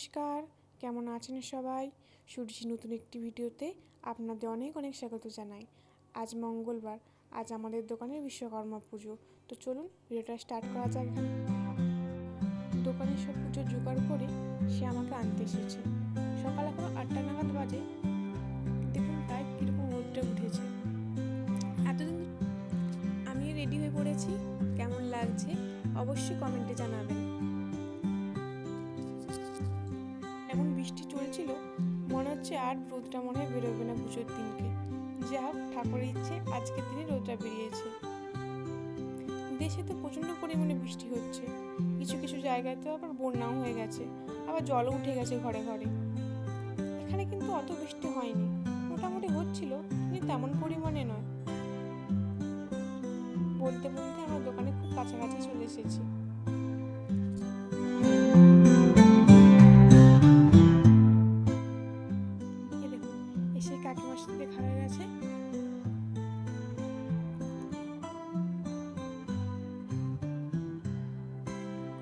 নমস্কার, কেমন আছেন সবাই? সূর্যি নতুন একটি ভিডিওতে আপনাদের অনেক অনেক স্বাগত জানাই। আজ মঙ্গলবার, আজ আমাদের দোকানের বিশ্বকর্মা পুজো। তো চলুন ভিডিওটা স্টার্ট করা যাক। দোকানের সব পুজো জোগাড় করে সে আমাকে আনতে এসেছে। সকাল এখন 8টা নাগাদ বাজে। দেখুন তাই কীরকম রোদটা উঠেছে। এতদিন আমি রেডি হয়ে পড়েছি, কেমন লাগছে অবশ্যই কমেন্টে জানাবেন। এমন বৃষ্টি চলছিল, মনে হচ্ছে আর রোদটা মনে হয় বেরোবে না পুজোর দিনকে। যা হোক, ঠাকুরের ইচ্ছে আজকের দিনে রোদটা বেরিয়েছে। দেশে তো প্রচণ্ড পরিমাণে বৃষ্টি হচ্ছে, কিছু কিছু জায়গায় তো আবার বন্যাও হয়ে গেছে, আবার জলও উঠে গেছে ঘরে ঘরে। এখানে কিন্তু অত বৃষ্টি হয়নি, মোটামুটি হচ্ছিল কিন্তু তেমন পরিমাণে নয়। বলতে বলতে আমার দোকানে খুব কাছাকাছি চলে এসেছি। এসে কাকিমার সাথে দেখা হয়ে গেছে।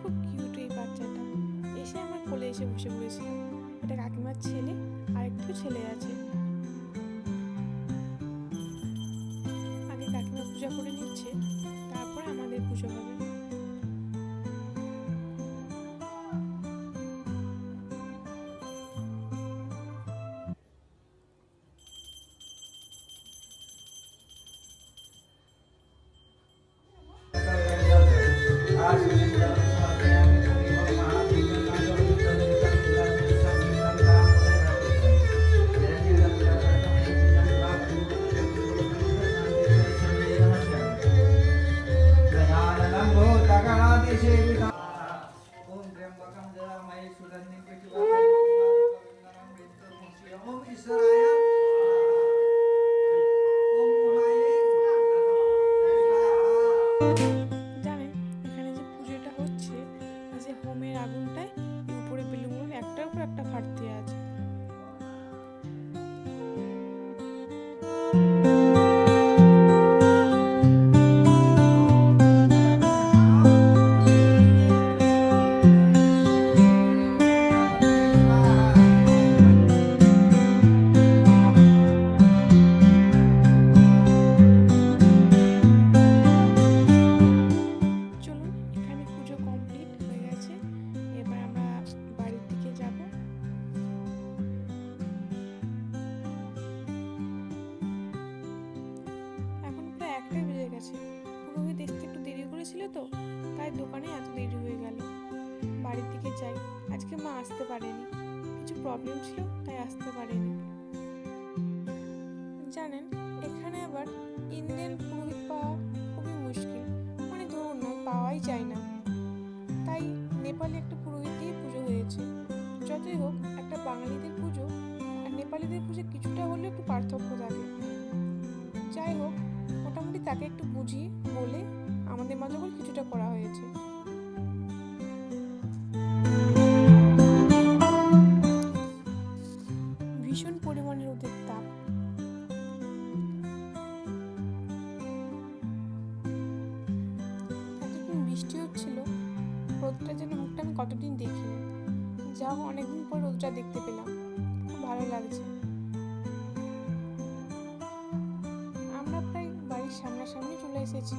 খুব কিউট এই বাচ্চাটা, এসে আমার কোলে এসে বসে পড়েছিল। এটা কাকিমার ছেলে, আর একটু ছেলে আছে। আগে কাকিমা পূজা করে নিচ্ছে, তারপরে আমাদের পুজো হবে। জানেন এখানে যে পুজোটা হচ্ছে, যে হোমের আগুনটায় উপরে বেলুনগুলো একটার উপর একটা ফাটতে আছে। পুরোহিত আসতে একটু দেরি করেছিল, তো তাই দোকানে এত দেরি হয়ে গেল। বাড়ির দিকে যাই, আজকে মা আসতে পারেনি, কিছু প্রবলেম ছিল তাই আসতে পারেনি। জানেন এখানে আবার ইন্ডিয়ান পুরোহিত পাওয়া খুবই মুশকিল, মানে ধরুন না, পাওয়াই যায় না। তাই নেপালি একটা পুরোহিত দিয়ে পুজো হয়েছে। যতই হোক, একটা বাঙালিদের পুজো আর নেপালিদের পুজো কিছুটা হলেও একটু পার্থক্য থাকে। যাই হোক, মোটামুটি তাকে একটু বুঝিয়ে বলে আমাদের মতো করে কিছুটা করা হয়েছে। ভীষণ পরিমাণে রোদের তাপ। এতদিন বৃষ্টি হচ্ছিল, রোদটা যেন মুখটা আমি কতদিন দেখিনি। যাও, অনেকদিন পর রোদটা দেখতে পেলাম, খুব ভালো লাগছে। আমরা প্রায় বাড়ির সামনাসামনি চলে এসেছি।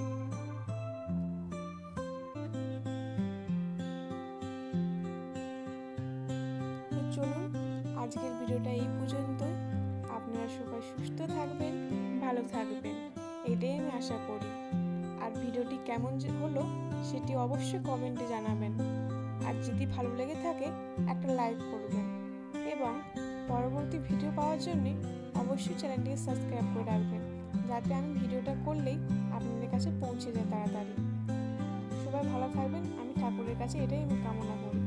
চলুন আজকের ভিডিওটা এই পর্যন্ত। আপনারা সবাই সুস্থ থাকবেন, ভালো থাকবেন, এটাই আমি আশা করি। আর ভিডিওটি কেমন হলো সেটি অবশ্যই কমেন্টে জানাবেন। আর যদি ভালো লেগে থাকে একটা লাইক করবেন, এবং পরবর্তী ভিডিও পাওয়ার জন্য অবশ্যই চ্যানেলটিকে সাবস্ক্রাইব করে রাখবেন, যাতে আমি ভিডিওটা করলেই আপনাদের কাছে পৌঁছে যায় তাড়াতাড়ি। সবাই ভালো থাকবেন, আমি ঠাকুরের কাছে এটাই আমি কামনা করি।